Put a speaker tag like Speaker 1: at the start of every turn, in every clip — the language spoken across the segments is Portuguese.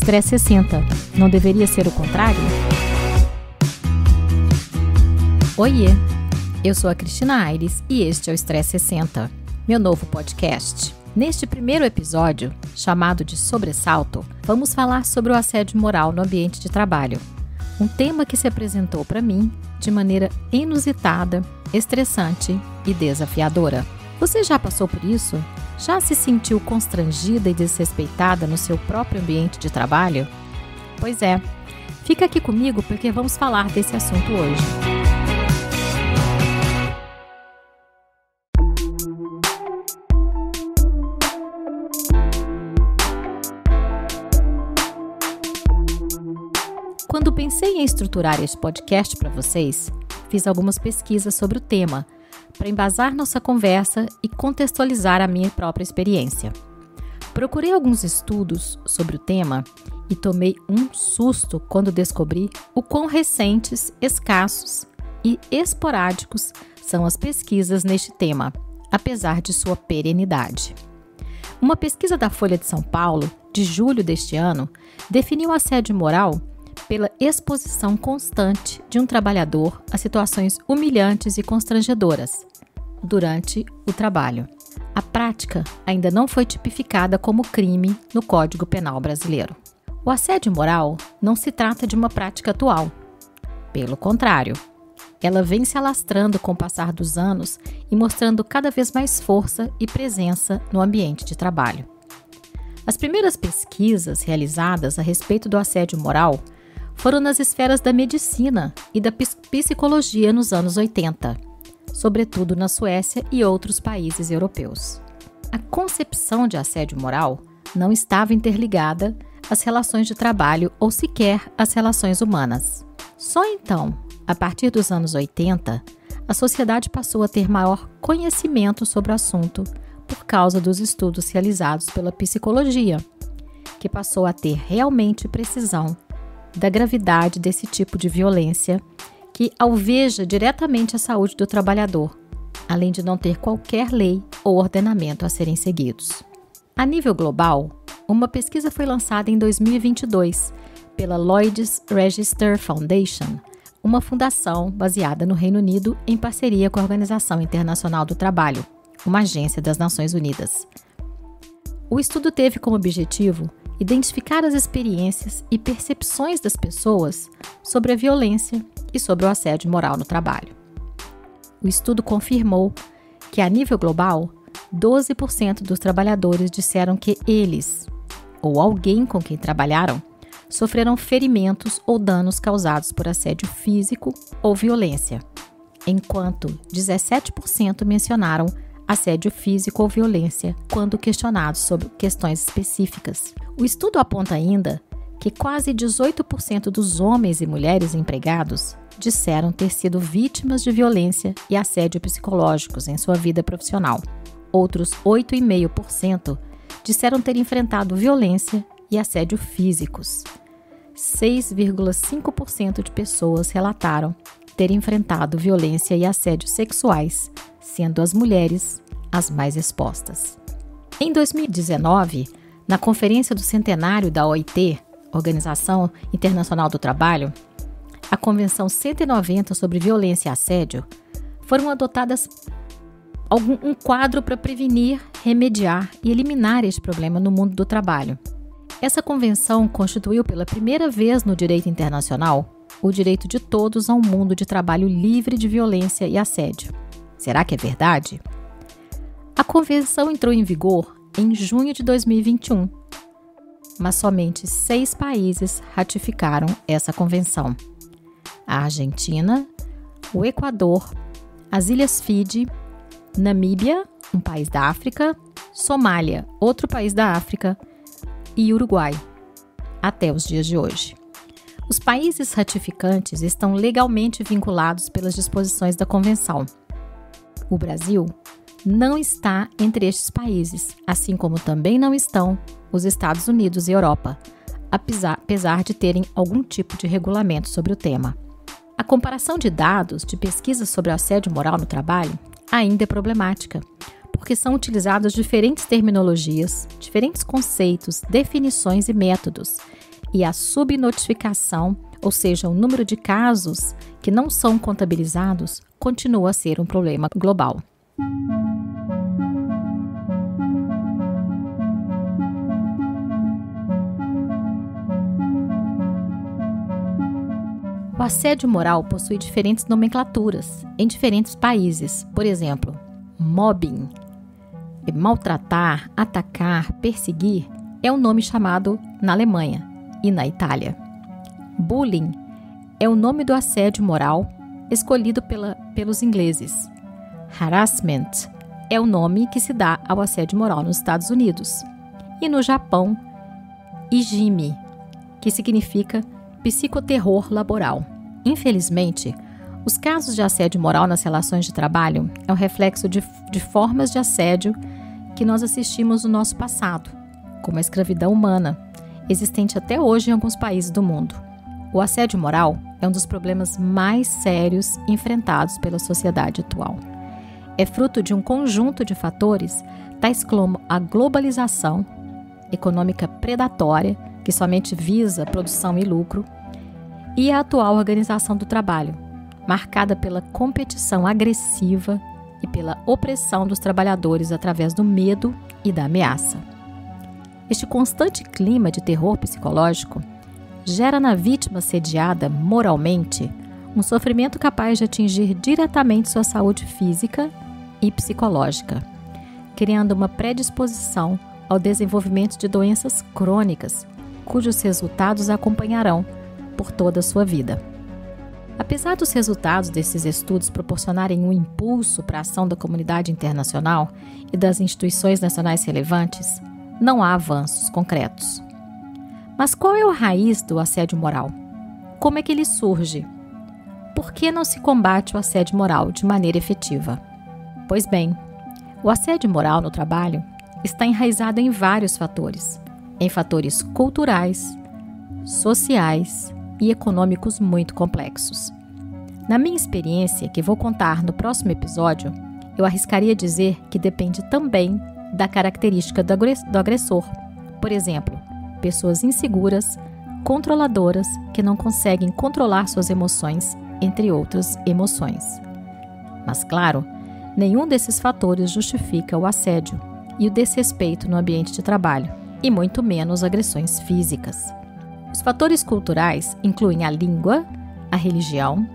Speaker 1: Estresse 60, não deveria ser o contrário? Oiê, eu sou a Cristina Aires e este é o Estresse 60, meu novo podcast. Neste primeiro episódio, chamado de Sobressalto, vamos falar sobre o assédio moral no ambiente de trabalho. Um tema que se apresentou para mim de maneira inusitada, estressante e desafiadora. Você já passou por isso? Já se sentiu constrangida e desrespeitada no seu próprio ambiente de trabalho? Pois é, fica aqui comigo porque vamos falar desse assunto hoje. Quando pensei em estruturar este podcast para vocês, fiz algumas pesquisas sobre o tema, para embasar nossa conversa e contextualizar a minha própria experiência. Procurei alguns estudos sobre o tema e tomei um susto quando descobri o quão recentes, escassos e esporádicos são as pesquisas neste tema, apesar de sua perenidade. Uma pesquisa da Folha de São Paulo, de julho deste ano, definiu o assédio moral pela exposição constante de um trabalhador a situações humilhantes e constrangedoras durante o trabalho. A prática ainda não foi tipificada como crime no Código Penal brasileiro. O assédio moral não se trata de uma prática atual. Pelo contrário, ela vem se alastrando com o passar dos anos e mostrando cada vez mais força e presença no ambiente de trabalho. As primeiras pesquisas realizadas a respeito do assédio moral foram nas esferas da medicina e da psicologia nos anos 80, sobretudo na Suécia e outros países europeus. A concepção de assédio moral não estava interligada às relações de trabalho ou sequer às relações humanas. Só então, a partir dos anos 80, a sociedade passou a ter maior conhecimento sobre o assunto por causa dos estudos realizados pela psicologia, que passou a ter realmente precisão da gravidade desse tipo de violência que alveja diretamente a saúde do trabalhador, além de não ter qualquer lei ou ordenamento a serem seguidos. A nível global, uma pesquisa foi lançada em 2022 pela Lloyd's Register Foundation, uma fundação baseada no Reino Unido em parceria com a Organização Internacional do Trabalho, uma agência das Nações Unidas. O estudo teve como objetivo identificar as experiências e percepções das pessoas sobre a violência e sobre o assédio moral no trabalho. O estudo confirmou que, a nível global, 12% dos trabalhadores disseram que eles, ou alguém com quem trabalharam, sofreram ferimentos ou danos causados por assédio físico ou violência, enquanto 17% mencionaram assédio físico ou violência quando questionados sobre questões específicas. O estudo aponta ainda que quase 18% dos homens e mulheres empregados disseram ter sido vítimas de violência e assédio psicológicos em sua vida profissional. Outros 8,5% disseram ter enfrentado violência e assédio físicos. 6,5% de pessoas relataram ter enfrentado violência e assédio sexuais, sendo as mulheres as mais expostas. Em 2019, na Conferência do Centenário da OIT, Organização Internacional do Trabalho, a Convenção 190 sobre Violência e Assédio, foram adotadas um quadro para prevenir, remediar e eliminar este problema no mundo do trabalho. Essa convenção constituiu pela primeira vez no direito internacional o direito de todos a um mundo de trabalho livre de violência e assédio. Será que é verdade? A convenção entrou em vigor em junho de 2021, mas somente 6 países ratificaram essa convenção: a Argentina, o Equador, as Ilhas Fiji, Namíbia, um país da África, Somália, outro país da África, e Uruguai, até os dias de hoje. Os países ratificantes estão legalmente vinculados pelas disposições da Convenção. O Brasil não está entre estes países, assim como também não estão os Estados Unidos e Europa, apesar de terem algum tipo de regulamento sobre o tema. A comparação de dados de pesquisas sobre o assédio moral no trabalho ainda é problemática, porque são utilizadas diferentes terminologias, diferentes conceitos, definições e métodos, e a subnotificação, ou seja, o número de casos que não são contabilizados, continua a ser um problema global. O assédio moral possui diferentes nomenclaturas em diferentes países. Por exemplo, mobbing, maltratar, atacar, perseguir, é o nome chamado na Alemanha e na Itália. Bullying é o nome do assédio moral escolhido pelos ingleses. Harassment é o nome que se dá ao assédio moral nos Estados Unidos. E no Japão, ijimi, que significa psicoterror laboral. Infelizmente, os casos de assédio moral nas relações de trabalho é um reflexo de formas de assédio que nós assistimos no nosso passado, como a escravidão humana, existente até hoje em alguns países do mundo. O assédio moral é um dos problemas mais sérios enfrentados pela sociedade atual. É fruto de um conjunto de fatores, tais como a globalização econômica predatória, que somente visa produção e lucro, e a atual organização do trabalho, marcada pela competição agressiva e pela opressão dos trabalhadores através do medo e da ameaça. Este constante clima de terror psicológico gera na vítima assediada moralmente um sofrimento capaz de atingir diretamente sua saúde física e psicológica, criando uma predisposição ao desenvolvimento de doenças crônicas, cujos resultados a acompanharão por toda a sua vida. Apesar dos resultados desses estudos proporcionarem um impulso para a ação da comunidade internacional e das instituições nacionais relevantes, não há avanços concretos. Mas qual é a raiz do assédio moral? Como é que ele surge? Por que não se combate o assédio moral de maneira efetiva? Pois bem, o assédio moral no trabalho está enraizado em vários fatores, em fatores culturais, sociais e econômicos muito complexos. Na minha experiência, que vou contar no próximo episódio, eu arriscaria dizer que depende também da característica do agressor. Por exemplo, pessoas inseguras, controladoras, que não conseguem controlar suas emoções, entre outras emoções. Mas, claro, nenhum desses fatores justifica o assédio e o desrespeito no ambiente de trabalho, e muito menos agressões físicas. Os fatores culturais incluem a língua, a religião,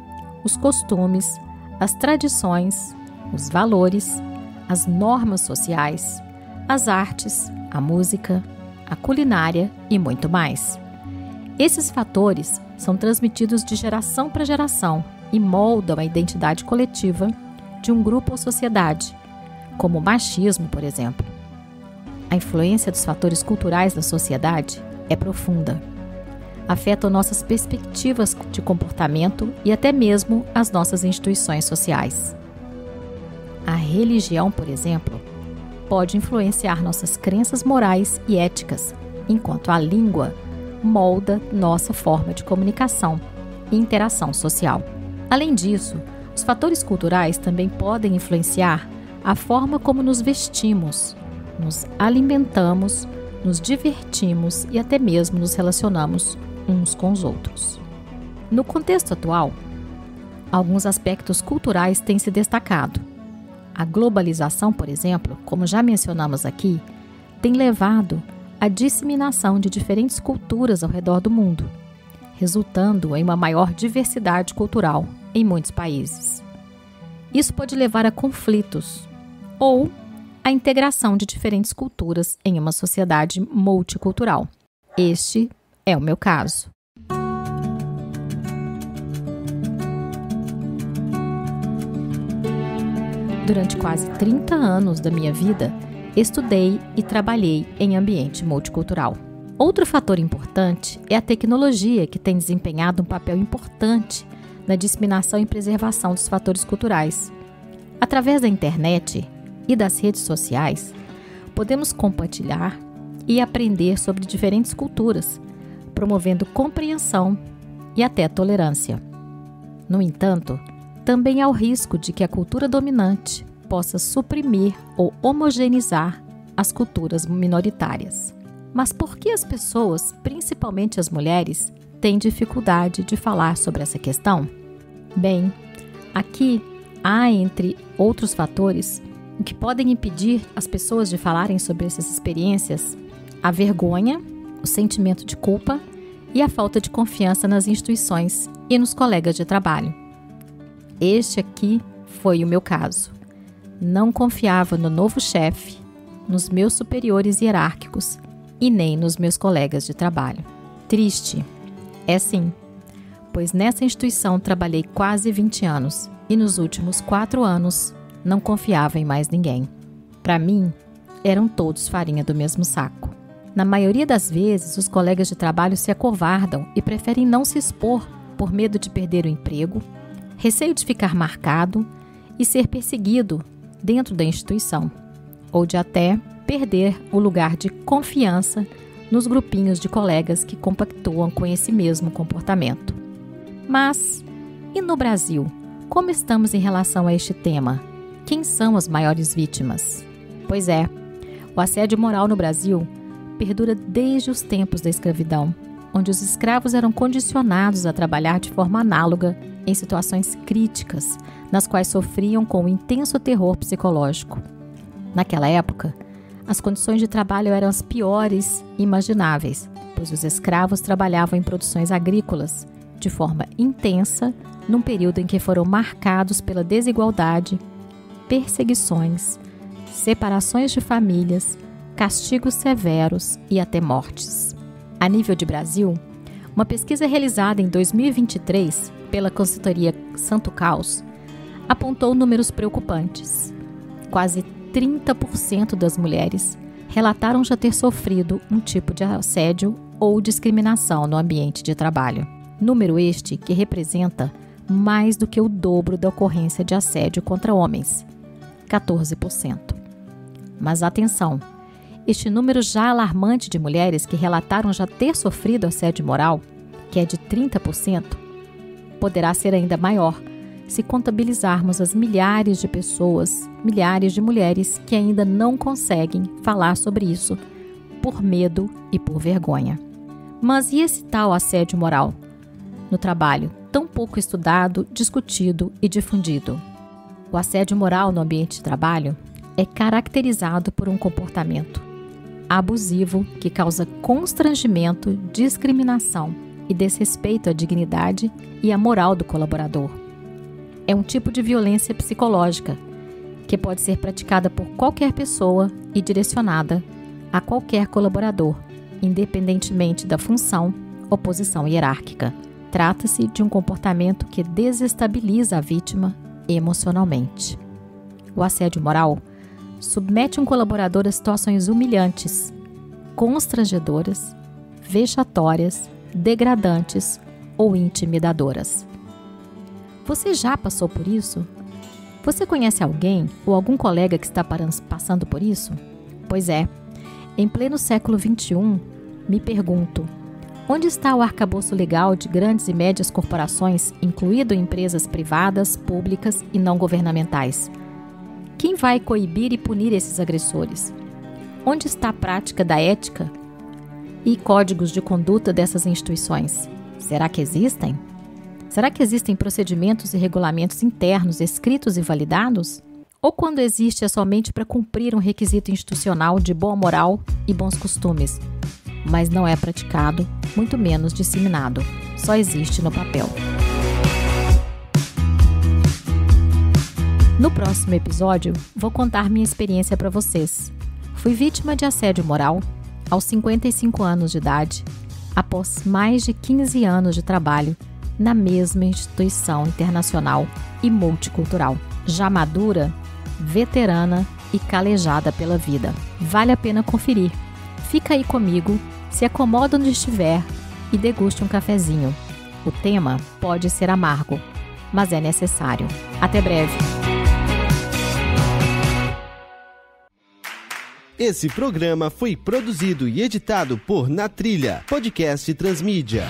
Speaker 1: os costumes, as tradições, os valores, as normas sociais, as artes, a música, a culinária e muito mais. Esses fatores são transmitidos de geração para geração e moldam a identidade coletiva de um grupo ou sociedade, como o machismo, por exemplo. A influência dos fatores culturais na sociedade é profunda. Afetam nossas perspectivas de comportamento e até mesmo as nossas instituições sociais. A religião, por exemplo, pode influenciar nossas crenças morais e éticas, enquanto a língua molda nossa forma de comunicação e interação social. Além disso, os fatores culturais também podem influenciar a forma como nos vestimos, nos alimentamos, nos divertimos e até mesmo nos relacionamos uns com os outros. No contexto atual, alguns aspectos culturais têm se destacado. A globalização, por exemplo, como já mencionamos aqui, tem levado à disseminação de diferentes culturas ao redor do mundo, resultando em uma maior diversidade cultural em muitos países. Isso pode levar a conflitos ou à integração de diferentes culturas em uma sociedade multicultural. Este é o meu caso. Durante quase 30 anos da minha vida, estudei e trabalhei em ambiente multicultural. Outro fator importante é a tecnologia, que tem desempenhado um papel importante na disseminação e preservação dos fatores culturais. Através da internet e das redes sociais, podemos compartilhar e aprender sobre diferentes culturas, promovendo compreensão e até tolerância. No entanto, também há o risco de que a cultura dominante possa suprimir ou homogeneizar as culturas minoritárias. Mas por que as pessoas, principalmente as mulheres, têm dificuldade de falar sobre essa questão? Bem, aqui há, entre outros fatores, o que podem impedir as pessoas de falarem sobre essas experiências: a vergonha, o sentimento de culpa e a falta de confiança nas instituições e nos colegas de trabalho. Este aqui foi o meu caso. Não confiava no novo chefe, nos meus superiores hierárquicos e nem nos meus colegas de trabalho. Triste? É sim, pois nessa instituição trabalhei quase 20 anos e nos últimos 4 anos não confiava em mais ninguém. Para mim, eram todos farinha do mesmo saco. Na maioria das vezes, os colegas de trabalho se acovardam e preferem não se expor por medo de perder o emprego, receio de ficar marcado e ser perseguido dentro da instituição, ou de até perder o lugar de confiança nos grupinhos de colegas que compactuam com esse mesmo comportamento. Mas, e no Brasil? Como estamos em relação a este tema? Quem são as maiores vítimas? Pois é, o assédio moral no Brasil perdura desde os tempos da escravidão, onde os escravos eram condicionados a trabalhar de forma análoga em situações críticas, nas quais sofriam com um intenso terror psicológico. Naquela época, as condições de trabalho eram as piores imagináveis, pois os escravos trabalhavam em produções agrícolas de forma intensa, num período em que foram marcados pela desigualdade, perseguições, separações de famílias, castigos severos e até mortes. A nível de Brasil, uma pesquisa realizada em 2023 pela consultoria Santo Caos apontou números preocupantes. Quase 30% das mulheres relataram já ter sofrido um tipo de assédio ou discriminação no ambiente de trabalho. Número este que representa mais do que o dobro da ocorrência de assédio contra homens, 14%. Mas atenção! Este número já alarmante de mulheres que relataram já ter sofrido assédio moral, que é de 30%, poderá ser ainda maior se contabilizarmos as milhares de pessoas, milhares de mulheres que ainda não conseguem falar sobre isso por medo e por vergonha. Mas e esse tal assédio moral no trabalho, tão pouco estudado, discutido e difundido? O assédio moral no ambiente de trabalho é caracterizado por um comportamento abusivo que causa constrangimento, discriminação e desrespeito à dignidade e à moral do colaborador. É um tipo de violência psicológica que pode ser praticada por qualquer pessoa e direcionada a qualquer colaborador, independentemente da função ou posição hierárquica. Trata-se de um comportamento que desestabiliza a vítima emocionalmente. O assédio moral submete um colaborador a situações humilhantes, constrangedoras, vexatórias, degradantes ou intimidadoras. Você já passou por isso? Você conhece alguém ou algum colega que está passando por isso? Pois é, em pleno século XXI, me pergunto, onde está o arcabouço legal de grandes e médias corporações, incluindo empresas privadas, públicas e não governamentais? Quem vai coibir e punir esses agressores? Onde está a prática da ética e códigos de conduta dessas instituições? Será que existem? Será que existem procedimentos e regulamentos internos escritos e validados? Ou quando existe é somente para cumprir um requisito institucional de boa moral e bons costumes, mas não é praticado, muito menos disseminado, só existe no papel? No próximo episódio, vou contar minha experiência para vocês. Fui vítima de assédio moral aos 55 anos de idade, após mais de 15 anos de trabalho na mesma instituição internacional e multicultural. Já madura, veterana e calejada pela vida. Vale a pena conferir. Fica aí comigo, se acomoda onde estiver e deguste um cafezinho. O tema pode ser amargo, mas é necessário. Até breve!
Speaker 2: Esse programa foi produzido e editado por Na Trilha, podcast Transmídia.